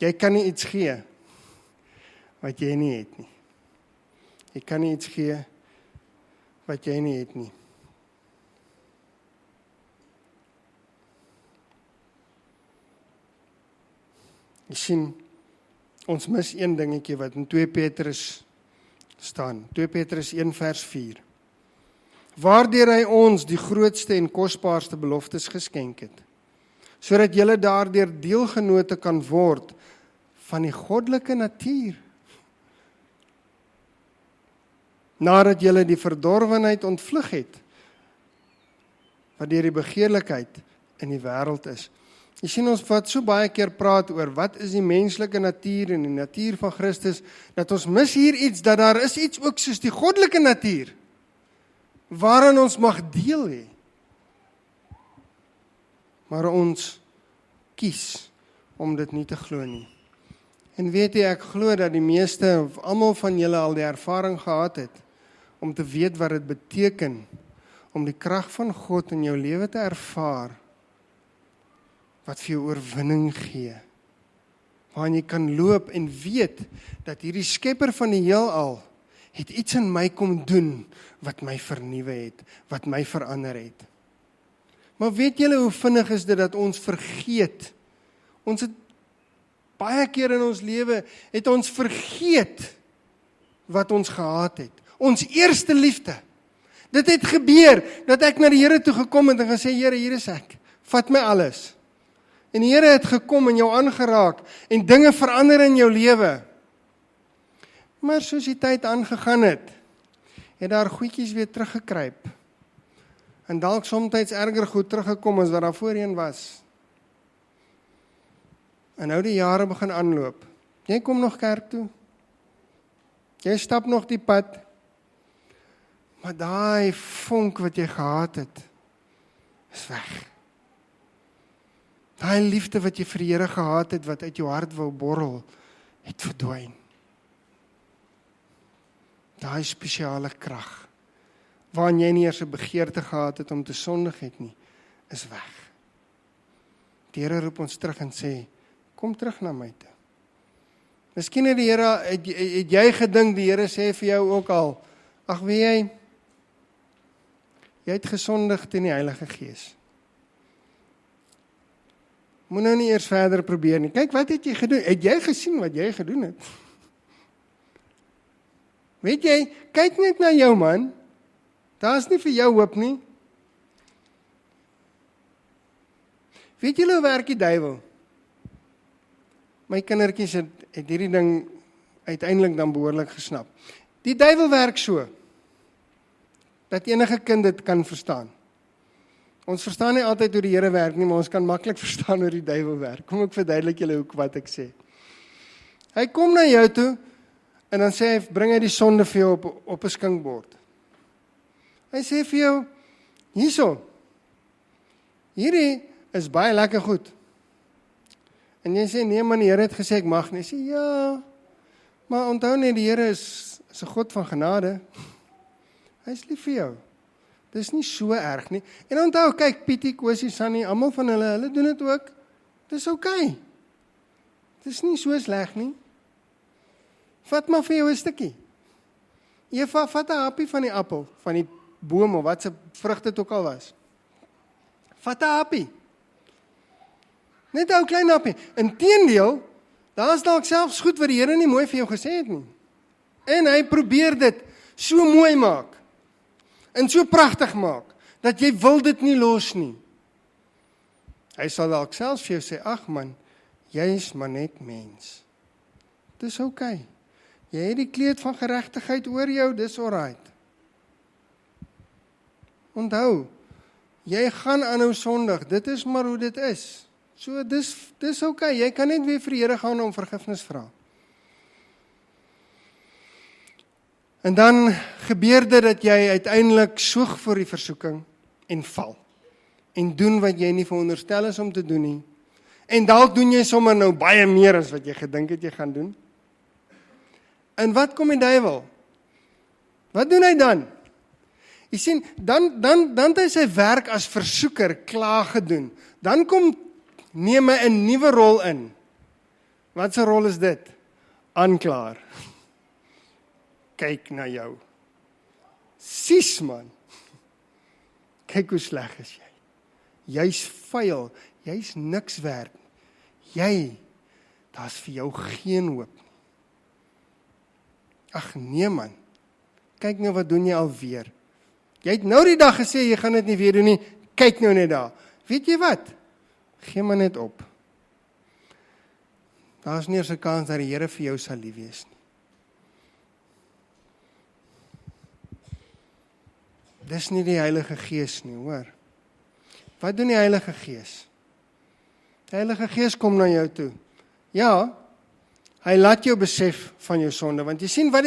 Jy kan nie iets gee wat jy nie het nie. Jy kan nie iets gee wat jy nie het nie. Jy sien, ons mis een dingetjie wat in 2 Petrus staan. 2 Petrus 1 vers 4. Waardeur hy ons die grootste en kosbaarste beloftes geskenk het, sodat julle daardeur deelgenote kan word van die goddelike natuur. Nadat julle die verdorwenheid ontvlug het, wat deur die begeerlikheid in die wêreld is. Jy sien, ons wat so baie keer praat oor wat is die menslike natuur en die natuur van Christus, dat ons mis hier iets, dat daar is iets ook soos die goddelike natuur, waaraan ons mag deel hê. Maar ons kies om dit nie te glo nie. En weet jy, ek glo dat die meeste of almal van julle al die ervaring gehad het om te weet wat dit beteken om die krag van God in jou lewe te ervaar, wat vir jou oorwinning gee, waarin jy kan loop en weet dat hierdie skepper van die heelal het iets in my kom doen wat my vernuwe het, wat my verander het. Maar weet julle hoe vinnig is dit dat ons vergeet? Ons het baie keer in ons lewe het ons vergeet wat ons gehad het. Ons eerste liefde. Dit het gebeur dat ek na die Here toe gekom het en gesê, Here, hier is ek. Vat my alles. En die Here het gekom en jou aangeraak en dinge verander in jou lewe. Maar soos die tyd aangegaan het daar goedjies weer teruggekruip. En dalk soms erger goed teruggekom as wat daar voorheen was. En nou die jare begin aanloop. Jy kom nog kerk toe. Jy stap nog die pad. Maar daai vonk wat jy gehad het, is weg. Daai liefde wat jy vir die Here gehad het, wat uit jou hart wou borrel, het verdwyn. Daai spesiale krag, waarin jy nie eers 'n begeerte gehad het om te sondig het nie, is weg. Die Here roep ons terug en sê, kom terug na my toe. Miskien het die Here, het jy gedink, die Here sê vir jou ook al, ag weet jy het gesondig teen die Heilige Gees. Moet nou nie eers verder probeer nie. Kyk, wat het jy gedoen? Het jy gesien wat jy gedoen het? Weet jy, kyk net na jou man. Daar is nie vir jou hoop nie. Weet julle hoe werk die duiwel? My kindertjies het hierdie ding uiteindelik dan behoorlik gesnap. Die duiwel werk so, dat enige kind dit kan verstaan. Ons verstaan nie altyd hoe die Here werk nie, maar ons kan maklik verstaan hoe die duiwel werk. Kom ek verduidelik julle ook wat ek sê. Hy kom na jou toe, en dan sê hy, bring hy die sonde vir jou op 'n skinkbord. Hy sê vir jou, hierso, hierdie is baie lekker goed. En jy sê, nee man, die Here het gesê ek mag nie. Hy sê, ja, maar onthou net, die Here is 'n God van genade. Hy is lief vir jou. Dis nie so erg nie. En onthou, kyk, Pietie, Kosie, Sannie, almal van hulle doen dit ook. Dis oukei. Dis nie so sleg nie. Vat maar vir jou 'n stukkie. Eva, vat 'n happie van die appel, van die boom of wat se vrug dit ook al was. Vat 'n happie. Net 'n ou klein happie. Inteendeel, daar is dalk selfs goed wat die Here nie mooi vir jou gesê het nie. En hy probeer dit so mooi maak. En so pragtig maak, dat jy wil dit nie los nie. Hy sal dalk selfs vir jou sê, ag man, jy is maar net mens. Dis oukei. Jy het die kleed van geregtigheid oor jou, dis alright. Onthou, jy gaan aanhou sondig, dit is maar hoe dit is. So, dis oukei, jy kan net weer vir die Here gaan om vergifnis vra. En dan gebeur dit dat jy uiteindelik soeg vir die versoeking en val. En doen wat jy nie veronderstel is om te doen nie. En dalk doen jy sommer nou baie meer as wat jy gedink het jy gaan doen. En wat kom die duiwel? Wat doen hy dan? Jy sien, dan het hy sy werk as versoeker klaar gedoen. Dan neem hy 'n nuwe rol in. Wat 'n rol is dit? Aanklaer. Kyk na jou. Sies man. Kyk hoe sleg is jy. Jy's vuil, jy's niks werd. Daar's vir jou geen hoop nie. Ag nee man. Kyk nou wat doen jy alweer. Jy het nou die dag gesê jy gaan dit nie weer doen nie. Kyk nou net daar. Weet jy wat? Gee maar net op. Daar's nie eens 'n kans dat die Here vir jou sal lief wees nie. Dis nie die Heilige Gees nie, hoor. Wat doen die Heilige Gees? Die Heilige Gees kom na jou toe. Ja, hy laat jou besef van jou sonde, want jy sien wat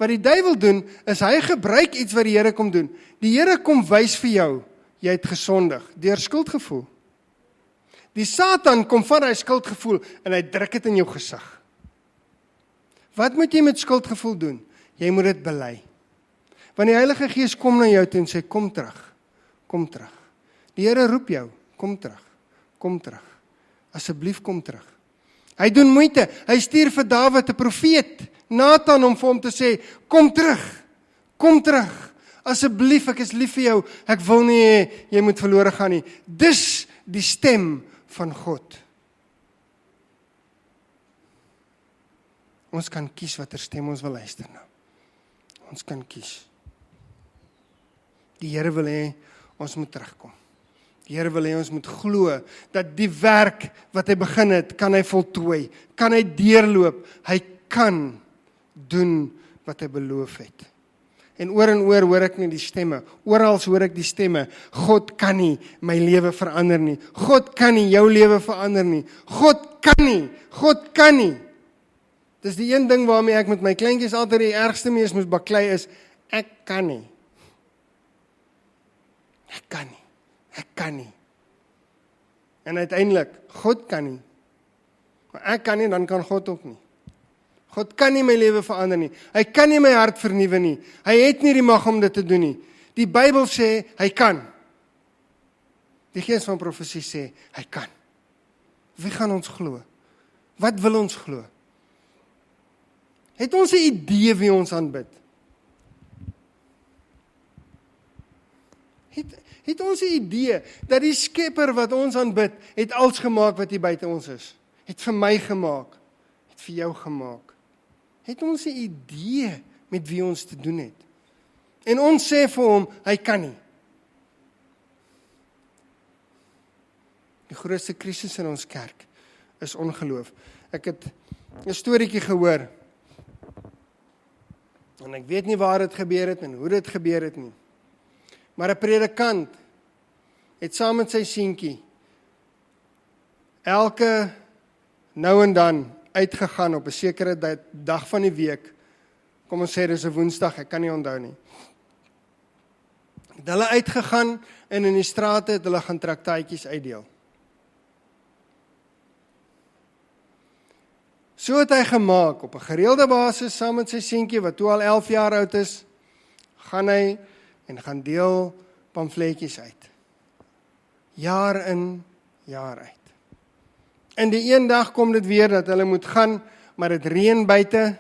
die duiwel doen, is hy gebruik iets wat die Here kom doen. Die Here kom wys vir jou, jy het gesondig, deur skuldgevoel. Die Satan kom van hy skuldgevoel, en hy druk dit in jou gesig. Wat moet jy met skuldgevoel doen? Jy moet dit bely. Want die Heilige Gees kom na jou toe en sê, kom terug, kom terug. Die Here roep jou, kom terug, asseblief kom terug. Hy doen moeite, hy stuur vir Dawid 'n profeet, Nathan, om vir hom te sê, kom terug, asseblief, ek is lief vir jou, ek wil nie hê jy moet verlore gaan nie. Dis die stem van God. Ons kan kies watter stem ons wil luister nou. Ons kan kies. Die Here wil hê ons moet terugkom. Die Here wil hê ons moet glo dat die werk wat hy begin het, kan hy voltooi, kan hy deurloop, hy kan doen wat hy beloof het. En oor hoor ek nie die stemme, oral hoor ek die stemme, God kan nie my lewe verander nie, God kan nie jou lewe verander nie, God kan nie. Dis die een ding waarmee ek met my kleintjies altyd die ergste mees moet baklei is, ek kan nie. Ek kan nie. En uiteindelik, God kan nie. Maar ek kan nie, dan kan God ook nie. God kan nie my lewe verander nie. Hy kan nie my hart vernuwe nie. Hy het nie die mag om dit te doen nie. Die Bybel sê, hy kan. Die Gees van profesie sê, hy kan. Wie gaan ons glo? Wat wil ons glo? Het ons 'n idee wie ons aanbid? Het ons 'n idee dat die Skepper wat ons aanbid, het alles gemaak wat hier buite ons is? Het vir my gemaak, het vir jou gemaak. Het ons 'n idee met wie ons te doen het? En ons sê vir hom, hy kan nie. Die grootste krisis in ons kerk is ongeloof. Ek het 'n storieetjie gehoor, en ek weet nie waar dit gebeur het en hoe dit gebeur het nie. Maar 'n predikant het saam met sy seentjie elke nou en dan uitgegaan op 'n sekere dag van die week. Kom ons sê dis 'n Woensdag, ek kan nie onthou nie. Het hulle uitgegaan en in die strate het hulle gaan traktaatjies uitdeel. So het hy gemaak, op 'n gereelde basis, saam met sy seentjie, wat toe al 11 jaar oud is, gaan hy en gaan deel pamfletjies uit. Jaar in, jaar uit. En die een dag kom dit weer, dat hulle moet gaan, maar dit reën buite,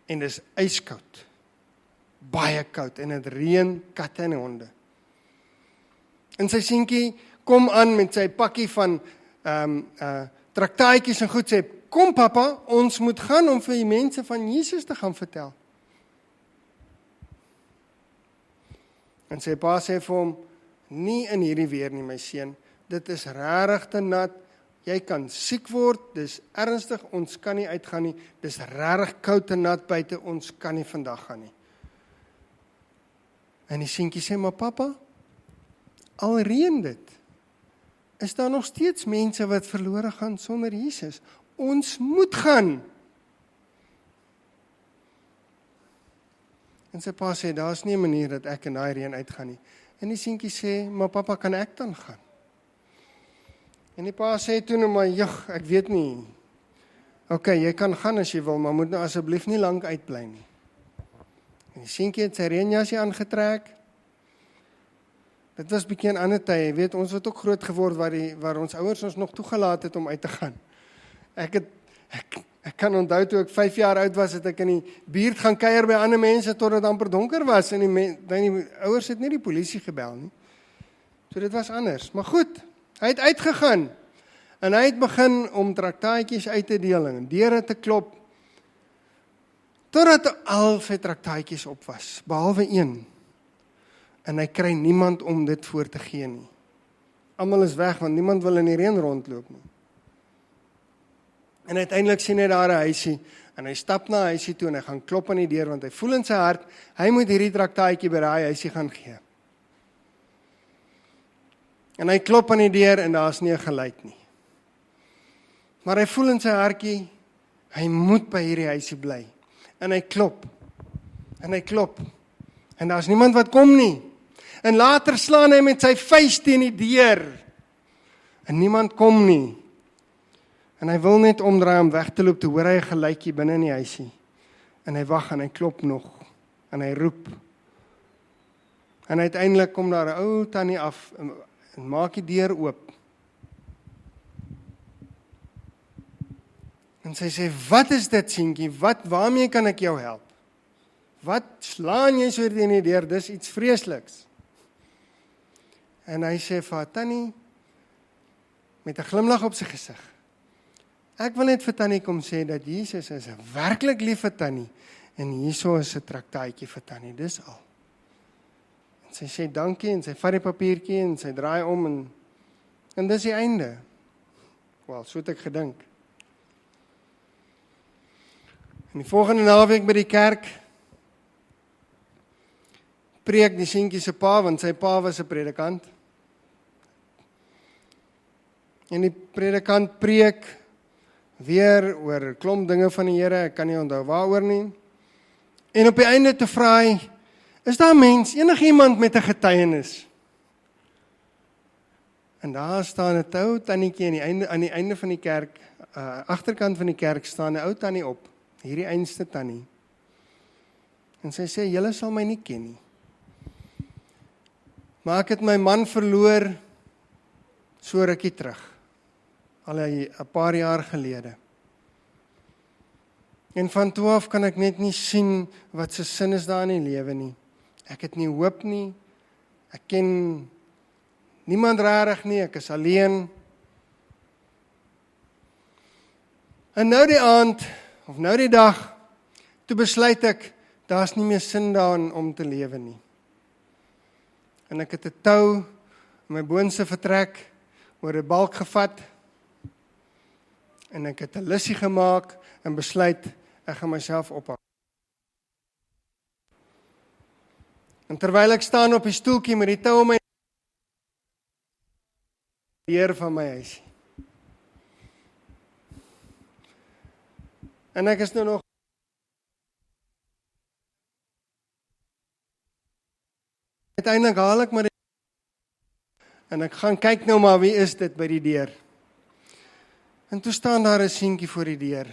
en dis ijskoud. Baie koud, en dit reën katte en honde. En sy seentjie kom aan met sy pakkie van traktaatjies en goed, sê, kom papa, ons moet gaan om vir die mense van Jesus te gaan vertel. En sy pa sê vir hom, nie in hierdie weer nie my seun, dit is regtig te nat, jy kan siek word, dis ernstig, ons kan nie uitgaan nie, dis regtig koud en nat buite, ons kan nie vandag gaan nie. En die seentjie sê, maar papa, al reën dit, is daar nog steeds mense wat verlore gaan sonder Jesus. Ons moet gaan. En sy pa sê, daar is nie 'n manier dat ek in daai reën uitgaan nie. En die seentjie sê, maar papa, kan ek dan gaan? En die pa sê toe nou, maar ek weet nie. Ok, jy kan gaan as jy wil, maar moet nou asseblief nie lank uitbly nie. En die seentjie het sy reënjasie aangetrek. Dit was bietjie 'n ander tyd, jy weet, ons het ook groot geword waar ons ouers ons nog toegelaat het om uit te gaan. Ek kan onthou toe ek 5 jaar oud was, het ek in die buurt gaan kuier by ander mense tot dit amper donker was en die ouers het nie die polisie gebel nie. So dit was anders. Maar goed, hy het uitgegaan en hy het begin om traktaatjies uit te deel en deure te klop totdat al sy traktaatjies op was, behalwe een. En hy kry niemand om dit voor te gee nie. Almal is weg, want niemand wil in die reën rondloop nie. En uiteindelik sien hy daar 'n huisie, en hy stap na 'n huisie toe, en hy gaan klop aan die deur, want hy voel in sy hart, hy moet hierdie traktaatjie by daai huisie gaan gee. En hy klop aan die deur, en daar is nie 'n geluid nie. Maar hy voel in sy hartjie, hy moet by hierdie huisie bly. En hy klop, en daar is niemand wat kom nie. En later slaan hy met sy vuis teen die deur, en niemand kom nie. En hy wil net omdraai om weg te loop, toe hoor hy 'n geluidjie binne in die huisie. En hy wag en hy klop nog, en hy roep. En uiteindelik kom daar 'n ou tannie af, en maak die deur oop. En sy sê, wat is dit, seentjie? Waarmee kan ek jou help? Wat slaan jy so teen die deur? Dis iets vreesliks. En hy sê vir haar, tannie, met 'n glimlag op sy gesig, ek wil net vir tannie kom sê dat Jesus is 'n werklik liewe tannie, en hierso is 'n traktaatjie vir tannie, dis al. En sy sê dankie, en sy vat die papiertjie, en sy draai om, en dis die einde. Wel, so het ek gedink. En die volgende naweek by die kerk, preek die seentjie se pa, want sy pa was 'n predikant. En die predikant preek weer oor 'n klomp dinge van die Here, ek kan nie onthou waaroor nie. En op die einde te vra hy, is daar enigiemand met 'n getuienis? En daar staan 'n ou tannietjie aan die einde van die kerk, agterkant van die kerk staan 'n ou tannie op, hierdie einste tannie. En sy sê, julle sal my nie ken nie. Maar ek het my man verloor so rukkie terug, al 'n paar jaar gelede. En van toe af kan ek net nie sien wat se sin is daar in die lewe nie. Ek het nie hoop nie, ek ken niemand rarig nie, ek is alleen. En nou die aand, of nou die dag, toe besluit ek, daar's nie meer sin daarin om te lewe nie. En ek het 'n tou in my boonste vertrek, oor 'n balk gevat, en ek het 'n lissie gemaak, en besluit, ek gaan myself ophang. En terwyl ek staan op die stoeltjie met die tou om my deur van my huis. En ek is nou nog uiteindelik haal ek maar en ek gaan kyk nou maar wie is dit by die deur. En toe staan daar 'n seentjie voor die deur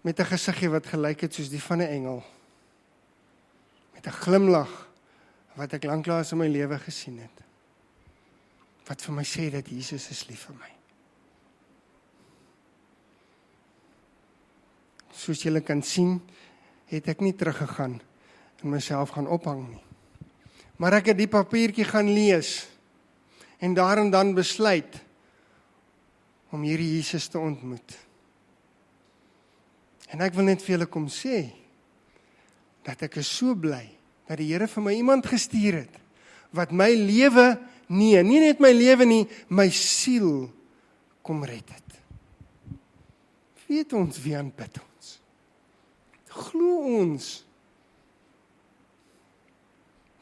met 'n gesiggie wat gelyk het soos die van 'n engel. Met 'n glimlag wat ek lanklaas in my lewe gesien het. Wat vir my sê dat Jesus is lief vir my. Soos julle kan sien, het ek nie teruggegaan en myself gaan ophang nie. Maar ek het die papiertjie gaan lees en daar en dan besluit om hierdie Jesus te ontmoet. En ek wil net vir julle kom sê dat ek is so bly dat die Here vir my iemand gestuur het wat my lewe, nie net my lewe nie, my siel kom red het. Weet ons wie aanbid ons? Glo ons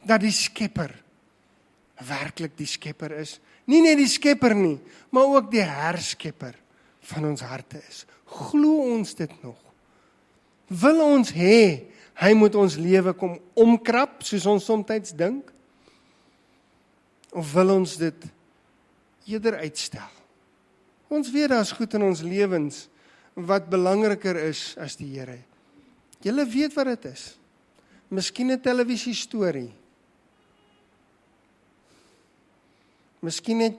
dat die Skepper werklik die Skepper is? Nie net die Skepper nie, maar ook die Herskepper van ons harte is. Glo ons dit nog? Wil ons hê hy moet ons lewe kom omkrap soos ons soms dink? Of wil ons dit eerder uitstel? Ons weet daar's goed in ons lewens wat belangriker is as die Here. Julle weet wat dit is. Miskien 'n televisiestorie. Miskien net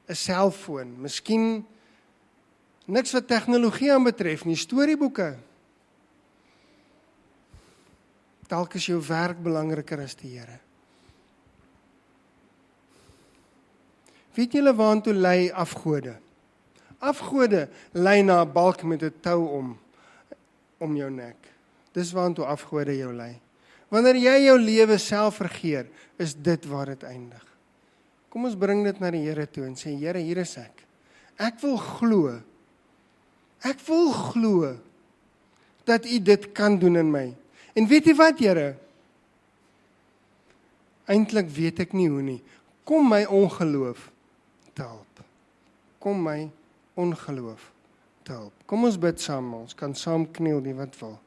'n selfoon. Miskien Niks wat tegnologie aanbetref nie, storieboeke. Dalk is jou werk belangriker as die Here. Weet julle waantoe lei afgode? Afgode lei na 'n balk met 'n tou om jou nek. Dis waantoe afgode jou lei. Wanneer jy jou lewe self regeer, is dit waar dit eindig. Kom ons bring dit na die Here toe en sê, Here, hier is ek. Ek wil glo dat U dit kan doen in my. En weet jy wat, Here? Eintlik weet ek nie hoe nie. Kom my ongeloof te help. Kom my ongeloof te help. Kom ons bid saam, ons kan saam kniel die wat wil.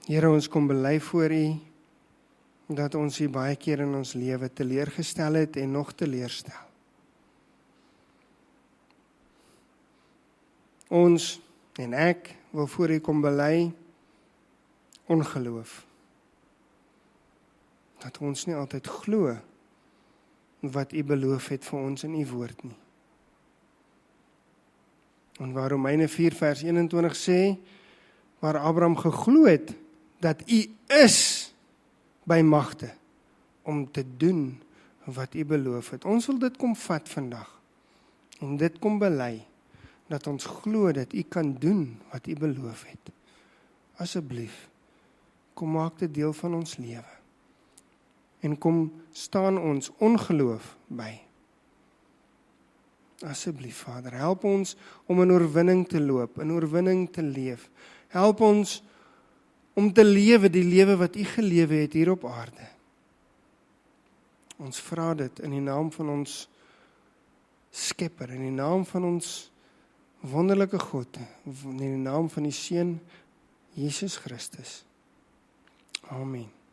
Here, ons kom bely voor U, dat ons U baie keer in ons lewe teleurgestel het en nog teleurstel. Ons en ek wil voor U kom bely ongeloof. Dat ons nie altyd glo wat U beloof het vir ons in U woord nie. En waar Romeine 4 vers 21 sê, waar Abraham geglo het, dat U is by magte om te doen wat U beloof het. Ons wil dit kom vat vandag en dit kom bely, dat ons glo dat U kan doen wat U beloof het. Asseblief, kom maak dit deel van ons lewe. En kom staan ons ongeloof by. Asseblief, Vader, help ons om in oorwinning te loop, in oorwinning te leef. Help ons om te lewe die lewe wat U gelewe het hier op aarde. Ons vra dit in die naam van ons Skepper, in die naam van ons wonderlike God, in die naam van die Seun, Jesus Christus. Amen.